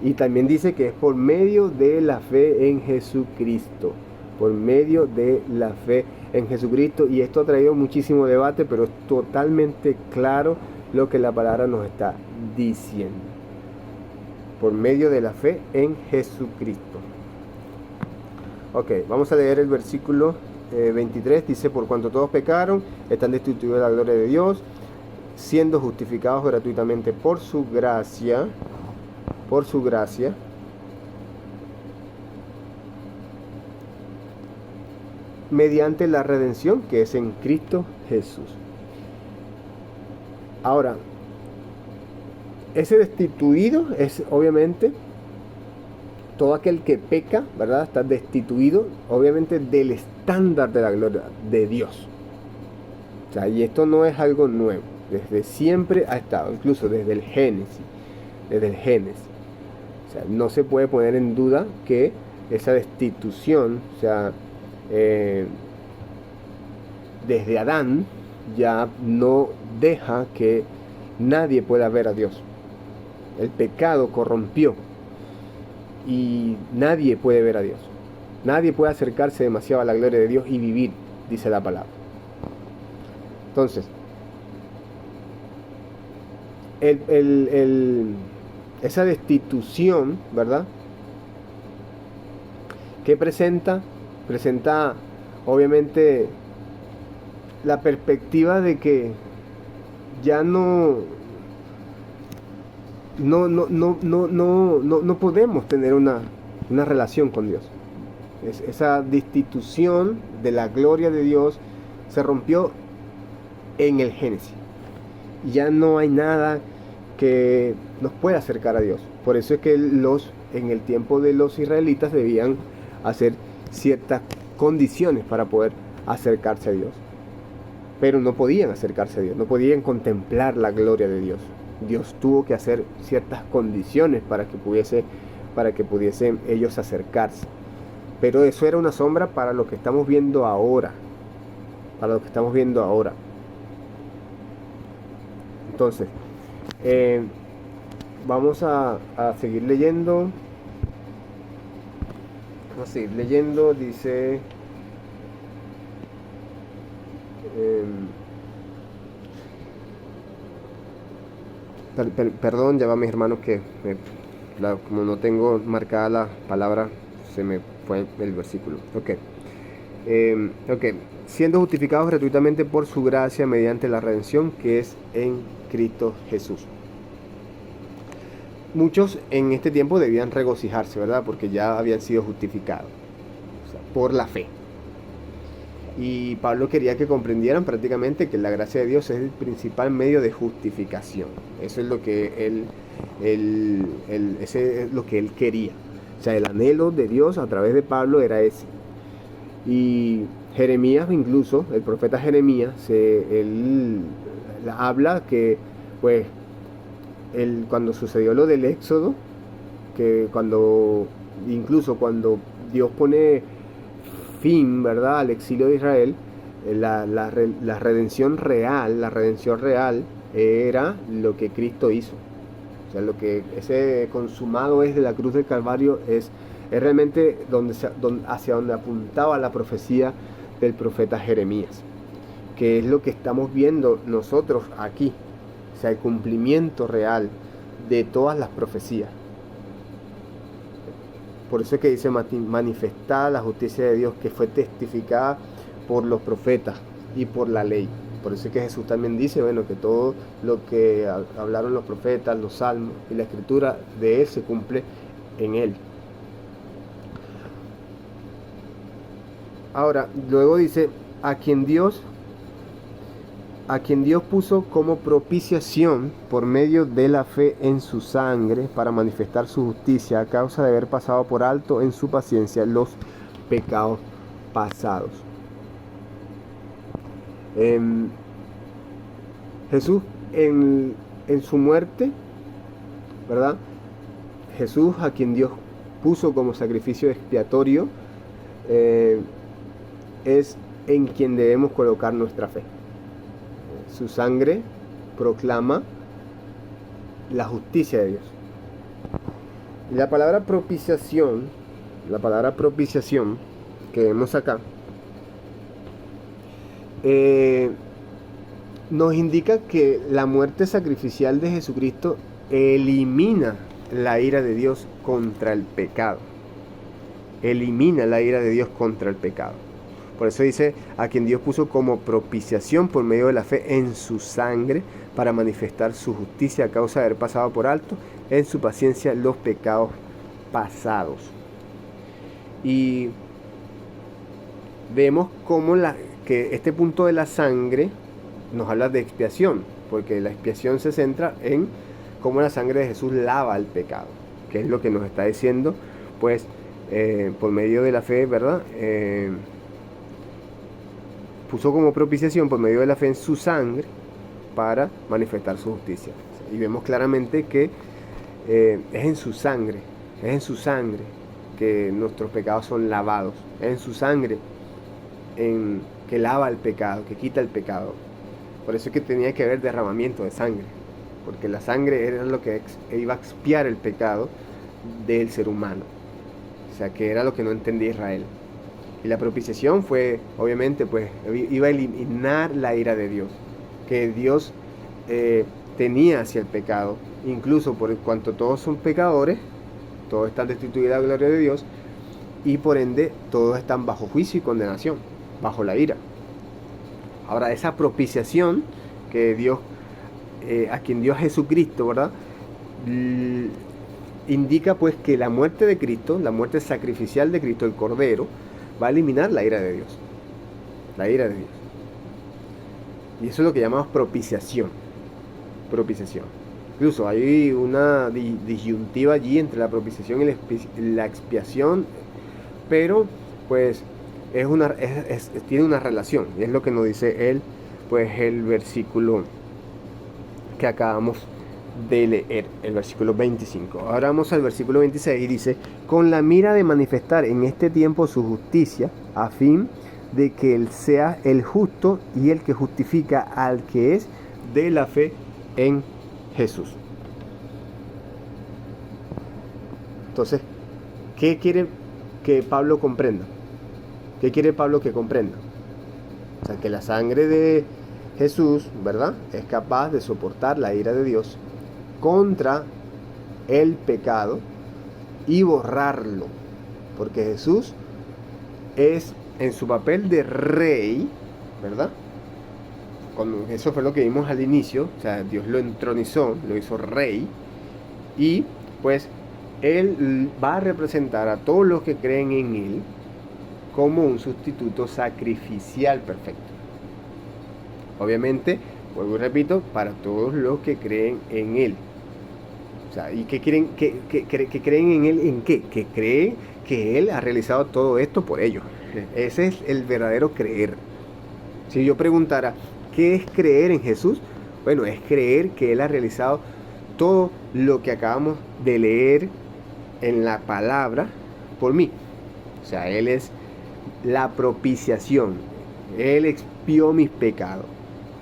Y también dice que es por medio de la fe en Jesucristo. Por medio de la fe en Jesucristo. Y esto ha traído muchísimo debate, pero es totalmente claro lo que la palabra nos está diciendo. Por medio de la fe en Jesucristo. Ok, vamos a leer el versículo 23. Dice, por cuanto todos pecaron, están destituidos de la gloria de Dios, siendo justificados gratuitamente por su gracia, mediante la redención que es en Cristo Jesús. Ahora, ese destituido es obviamente todo aquel que peca, ¿verdad? Está destituido obviamente del estándar de la gloria de Dios. O sea, y esto no es algo nuevo. Desde siempre ha estado, incluso desde el Génesis. O sea, no se puede poner en duda que esa destitución, o sea, desde Adán ya no deja que nadie pueda ver a Dios. El pecado corrompió y nadie puede ver a Dios. Nadie puede acercarse demasiado a la gloria de Dios y vivir, dice la palabra. Entonces, esa destitución, ¿verdad? ¿Qué presenta? Presenta obviamente la perspectiva de que ya no podemos tener una relación con Dios. Esa destitución de la gloria de Dios se rompió en el Génesis. Ya no hay nada que nos pueda acercar a Dios. Por eso es que en el tiempo de los israelitas debían hacer ciertas condiciones para poder acercarse a Dios. pero no podían acercarse a Dios, no podían contemplar la gloria de Dios. Dios tuvo que hacer ciertas condiciones para que pudiesen ellos acercarse. Pero eso era una sombra para lo que estamos viendo ahora. Para lo que estamos viendo ahora. Entonces, vamos a seguir leyendo. Vamos a seguir leyendo. Dice... perdón, ya va mis hermanos que como no tengo marcada la palabra, se me fue el versículo. Ok. Siendo justificados gratuitamente por su gracia mediante la redención que es en Cristo Jesús. Muchos en este tiempo debían regocijarse, ¿verdad? Porque ya habían sido justificados, o sea, por la fe. Y Pablo quería que comprendieran prácticamente que la gracia de Dios es el principal medio de justificación. Eso es lo que ese es lo que él quería. O sea, el anhelo de Dios a través de Pablo era ese. Y Jeremías, incluso, el profeta Jeremías, él habla que, pues, cuando sucedió lo del Éxodo, que incluso cuando Dios pone fin, ¿verdad?, al exilio de Israel, la redención real era lo que Cristo hizo. O sea, lo que ese consumado es de la cruz del Calvario es realmente hacia donde apuntaba la profecía del profeta Jeremías, que es lo que estamos viendo nosotros aquí. O sea, el cumplimiento real de todas las profecías. Por eso es que dice manifestada la justicia de Dios que fue testificada por los profetas y por la ley. Por eso es que Jesús también dice, bueno, que todo lo que hablaron los profetas, los salmos y la escritura de Él se cumple en Él. Ahora, luego dice, a quien Dios puso como propiciación por medio de la fe en su sangre para manifestar su justicia a causa de haber pasado por alto en su paciencia los pecados pasados. Jesús en su muerte, ¿verdad? Jesús, a quien Dios puso como sacrificio expiatorio, es en quien debemos colocar nuestra fe. Su sangre proclama la justicia de Dios. Y la palabra propiciación que vemos acá, nos indica que la muerte sacrificial de Jesucristo elimina la ira de Dios contra el pecado. Elimina la ira de Dios contra el pecado. Por eso dice, a quien Dios puso como propiciación por medio de la fe en su sangre para manifestar su justicia a causa de haber pasado por alto en su paciencia los pecados pasados. Y vemos cómo que este punto de la sangre nos habla de expiación, porque la expiación se centra en cómo la sangre de Jesús lava el pecado, que es lo que nos está diciendo, pues, por medio de la fe, ¿verdad? Puso como propiciación por medio de la fe en su sangre para manifestar su justicia. Y vemos claramente que es en su sangre que nuestros pecados son lavados. Es en su sangre que lava el pecado, que quita el pecado. Por eso es que tenía que haber derramamiento de sangre, porque la sangre era lo que iba a expiar el pecado del ser humano. O sea, que era lo que no entendía Israel. Y la propiciación fue, obviamente, pues iba a eliminar la ira de Dios, que Dios tenía hacia el pecado. Incluso por cuanto todos son pecadores, todos están destituidos de la gloria de Dios, y por ende todos están bajo juicio y condenación, bajo la ira. Ahora, esa propiciación que Dios, a quien dio a Jesucristo, ¿verdad? Indica pues que la muerte de Cristo, la muerte sacrificial de Cristo, el Cordero, va a eliminar la ira de Dios. La ira de Dios. Y eso es lo que llamamos propiciación. Propiciación. Incluso hay una disyuntiva allí entre la propiciación y la expiación, pero pues tiene una relación. Y es lo que nos dice el pues el versículo que acabamos de leer, el versículo 25. Ahora vamos al versículo 26 y dice: con la mira de manifestar en este tiempo su justicia, a fin de que Él sea el justo y el que justifica al que es de la fe en Jesús. Entonces, ¿qué quiere que Pablo comprenda? ¿Qué quiere Pablo que comprenda? O sea, que la sangre de Jesús, ¿verdad?, es capaz de soportar la ira de Dios contra el pecado y borrarlo. Porque Jesús es en su papel de rey, ¿verdad? Eso fue lo que vimos al inicio. O sea, Dios lo entronizó, lo hizo rey. Y pues Él va a representar a todos los que creen en Él como un sustituto sacrificial perfecto. Obviamente, vuelvo y repito, para todos los que creen en Él. O sea, ¿y qué creen? ¿Que creen en Él en qué? Que creen que Él ha realizado todo esto por ellos. Ese es el verdadero creer. Si yo preguntara, ¿qué es creer en Jesús? Bueno, es creer que Él ha realizado todo lo que acabamos de leer en la palabra por mí. O sea, Él es la propiciación. Él expió mis pecados.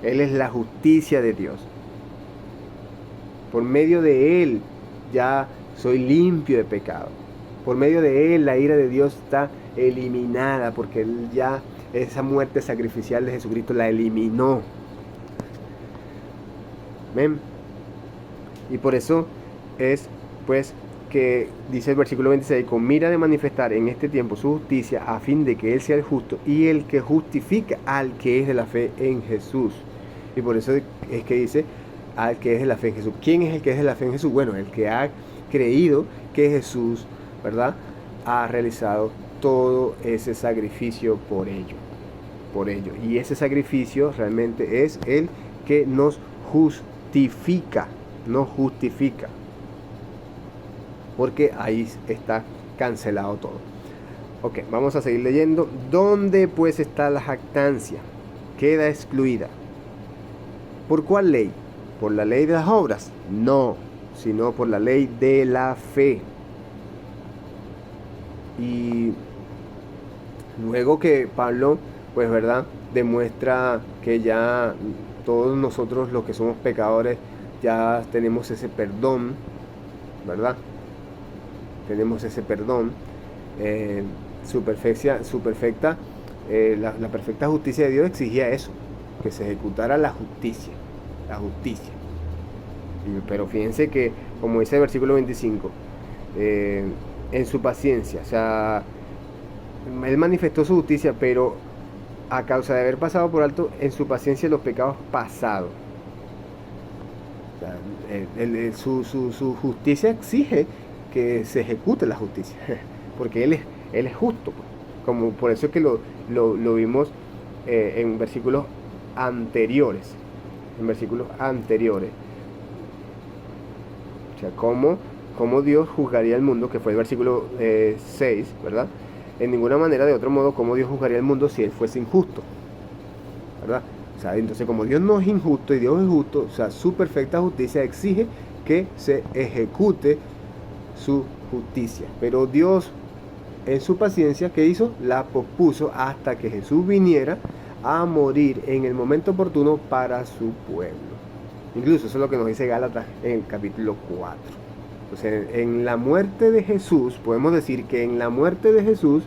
Él es la justicia de Dios. Por medio de Él ya soy limpio de pecado. Por medio de Él la ira de Dios está eliminada, porque Él ya esa muerte sacrificial de Jesucristo la eliminó. ¿Ven? Y por eso es pues que dice el versículo 26, con mira de manifestar en este tiempo su justicia, a fin de que Él sea el justo y el que justifica al que es de la fe en Jesús. Y por eso es que dice al que es de la fe en Jesús. ¿Quién es el que es de la fe en Jesús? Bueno, el que ha creído que Jesús, ¿verdad?, ha realizado todo ese sacrificio por ello. Y ese sacrificio realmente es el que nos justifica. Porque ahí está cancelado todo. Ok, vamos a seguir leyendo. ¿Dónde pues está la jactancia? Queda excluida. ¿Por cuál ley? ¿Por la ley de las obras? No, sino por la ley de la fe. Y luego que Pablo, pues, ¿verdad?, demuestra que ya todos nosotros los que somos pecadores ya tenemos ese perdón, ¿verdad? Tenemos ese perdón. La perfecta justicia de Dios exigía eso, que se ejecutara la justicia. Pero fíjense que, como dice el versículo 25, en su paciencia, o sea, Él manifestó su justicia, pero a causa de haber pasado por alto en su paciencia los pecados pasados. O sea, su justicia exige que se ejecute la justicia, porque Él es justo, pues. Como por eso es que lo vimos en versículos anteriores. O sea, cómo Dios juzgaría el mundo, que fue el versículo 6, ¿verdad? En ninguna manera, de otro modo, cómo Dios juzgaría el mundo si Él fuese injusto, ¿verdad? O sea, entonces, como Dios no es injusto y Dios es justo, o sea, su perfecta justicia exige que se ejecute su justicia. Pero Dios, en su paciencia, ¿qué hizo? La pospuso hasta que Jesús viniera a morir en el momento oportuno para su pueblo. Incluso eso es lo que nos dice Gálatas en el capítulo 4. Entonces, en la muerte de Jesús, podemos decir que en la muerte de Jesús,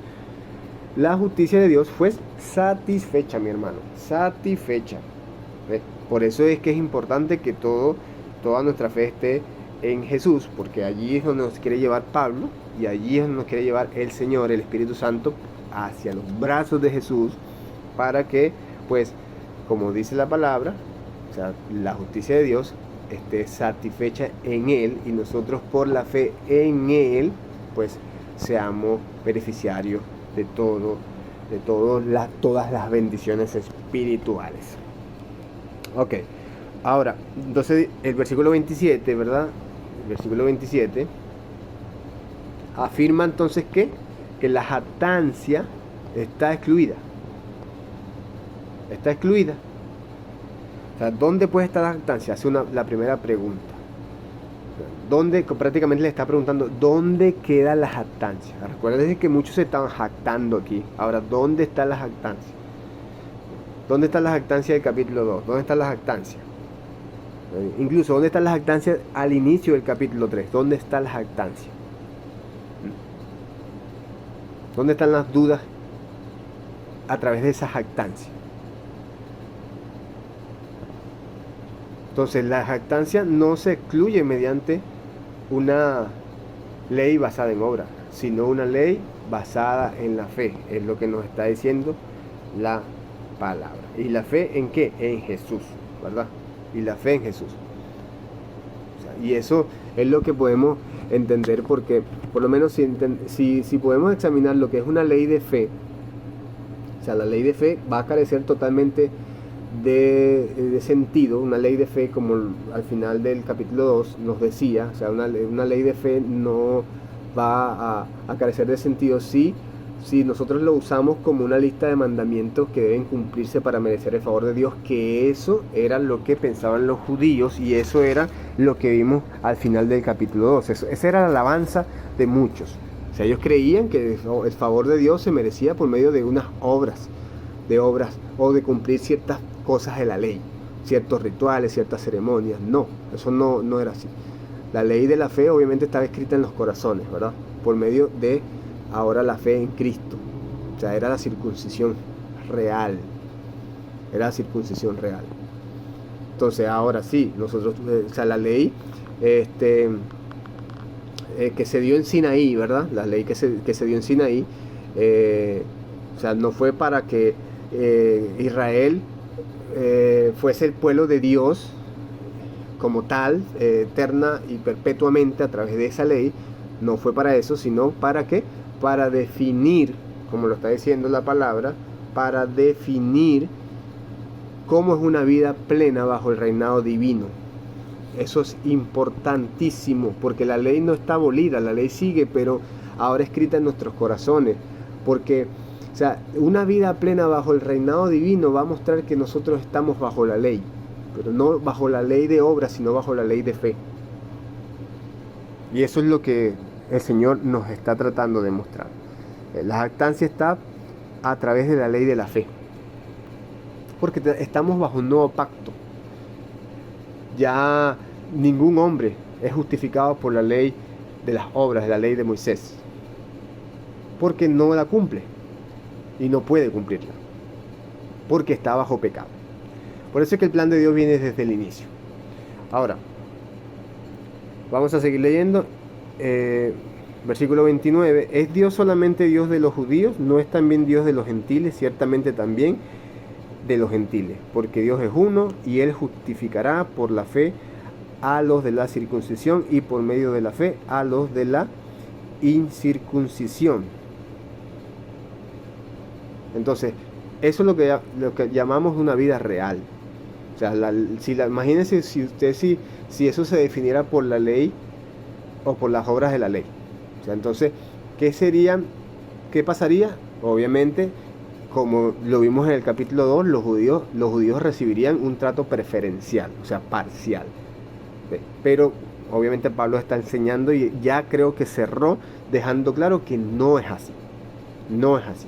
la justicia de Dios fue satisfecha, mi hermano, satisfecha. ¿Ves? Por eso es que es importante que toda nuestra fe esté en Jesús, porque allí es donde nos quiere llevar Pablo, y allí es donde nos quiere llevar el Señor, el Espíritu Santo, hacia los brazos de Jesús, para que, pues, como dice la palabra, o sea, la justicia de Dios esté satisfecha en Él, y nosotros por la fe en Él, pues, seamos beneficiarios de todas las bendiciones espirituales. Ok, ahora, entonces el versículo 27, ¿verdad? El versículo 27 afirma entonces que la jactancia está excluida. sea, ¿dónde puede estar la jactancia? Hace la primera pregunta. ¿Dónde? Prácticamente le está preguntando, ¿dónde queda la jactancia? Recuerden que muchos se están jactando aquí. Ahora, ¿dónde está la jactancia? ¿Dónde está la jactancia del capítulo 2? ¿Dónde está la jactancia? Incluso, ¿dónde está la jactancia al inicio del capítulo 3? ¿Dónde está la jactancia? ¿Dónde están las dudas a través de esa jactancia? Entonces, la jactancia no se excluye mediante una ley basada en obra, sino una ley basada en la fe. Es lo que nos está diciendo la palabra. ¿Y la fe en qué? En Jesús, ¿verdad? Y la fe en Jesús. O sea, y eso es lo que podemos entender, porque por lo menos si podemos examinar lo que es una ley de fe, o sea, la ley de fe va a carecer totalmente de sentido. Una ley de fe, como al final del capítulo 2 nos decía, o sea, una ley de fe no va a carecer de sentido si nosotros lo usamos como una lista de mandamientos que deben cumplirse para merecer el favor de Dios, que eso era lo que pensaban los judíos y eso era lo que vimos al final del capítulo 2. Esa era la alabanza de muchos. O sea, ellos creían que el favor de Dios se merecía por medio de unas obras o de cumplir ciertas cosas de la ley, ciertos rituales, ciertas ceremonias. No, eso no era así. La ley de la fe obviamente estaba escrita en los corazones, ¿verdad? Por medio de ahora la fe en Cristo. O sea, era la circuncisión real. Era la circuncisión real. Entonces, ahora sí, nosotros, o sea, la ley que se dio en Sinaí, ¿verdad? La ley que se dio en Sinaí, o sea, no fue para que Israel fuese el pueblo de Dios como tal, eterna y perpetuamente a través de esa ley. No fue para eso, sino para ¿qué? Para definir, como lo está diciendo la palabra, para definir cómo es una vida plena bajo el reinado divino. Eso es importantísimo, porque la ley no está abolida, la ley sigue, pero ahora escrita en nuestros corazones, porque, o sea, una vida plena bajo el reinado divino va a mostrar que nosotros estamos bajo la ley, pero no bajo la ley de obras, sino bajo la ley de fe. Y eso es lo que el Señor nos está tratando de mostrar. La jactancia está a través de la ley de la fe, porque estamos bajo un nuevo pacto. Ya ningún hombre es justificado por la ley de las obras, de la ley de Moisés, porque no la cumple y no puede cumplirla, porque está bajo pecado. Por eso es que el plan de Dios viene desde el inicio. Ahora, vamos a seguir leyendo. Versículo 29. ¿Es Dios solamente Dios de los judíos? ¿No es también Dios de los gentiles? Ciertamente también de los gentiles, porque Dios es uno y Él justificará por la fe a los de la circuncisión y por medio de la fe a los de la incircuncisión. Entonces, eso es lo que llamamos una vida real. O sea, imagínense si eso se definiera por la ley o por las obras de la ley. O sea, entonces, ¿qué pasaría? Obviamente, como lo vimos en el capítulo 2, los judíos recibirían un trato preferencial, o sea, parcial. Pero obviamente Pablo está enseñando y ya creo que cerró dejando claro que no es así. No es así.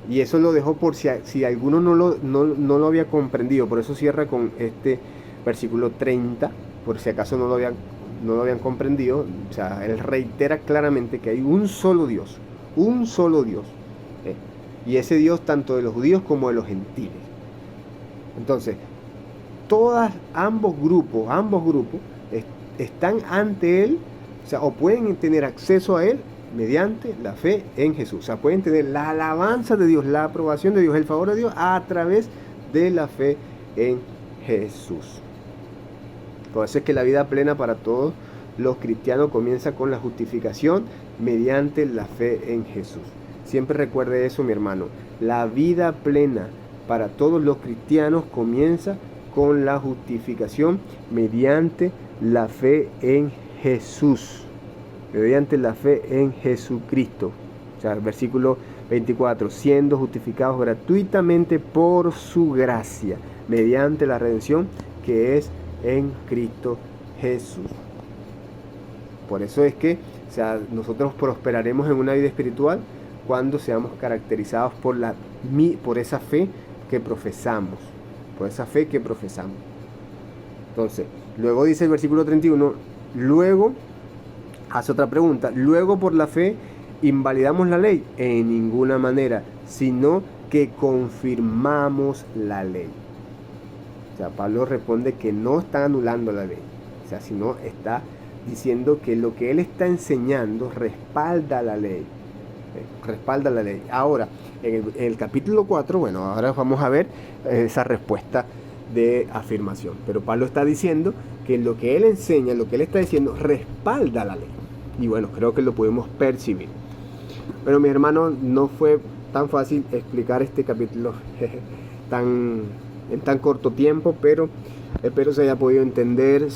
Y eso lo dejó por si alguno no lo había comprendido. Por eso cierra con este versículo 30, por si acaso no lo habían comprendido. O sea, él reitera claramente que hay un solo Dios. Un solo Dios. Y ese Dios tanto de los judíos como de los gentiles. Entonces, ambos grupos están ante Él, o sea, o pueden tener acceso a Él mediante la fe en Jesús. O sea, pueden tener la alabanza de Dios, la aprobación de Dios, el favor de Dios a través de la fe en Jesús. Por eso es que la vida plena para todos los cristianos comienza con la justificación mediante la fe en Jesús. Siempre recuerde eso, mi hermano. La vida plena para todos los cristianos comienza con la justificación mediante la fe en Jesús. Mediante la fe en Jesucristo. O sea, el versículo 24. Siendo justificados gratuitamente por su gracia, mediante la redención que es en Cristo Jesús. Por eso es que nosotros prosperaremos en una vida espiritual cuando seamos caracterizados por esa fe que profesamos. Por esa fe que profesamos. Entonces, luego dice el versículo 31, luego, hace otra pregunta, luego por la fe invalidamos la ley, en ninguna manera, sino que confirmamos la ley. O sea, Pablo responde que no está anulando la ley, o sea, sino está diciendo que lo que él está enseñando respalda la ley. Respalda la ley. Ahora, en el capítulo 4, bueno, ahora vamos a ver esa respuesta de afirmación. Pero Pablo está diciendo que lo que él enseña, lo que él está diciendo, respalda la ley. Y bueno, creo que lo podemos percibir. Pero mi hermano, no fue tan fácil explicar este capítulo en tan corto tiempo, pero espero se haya podido entender.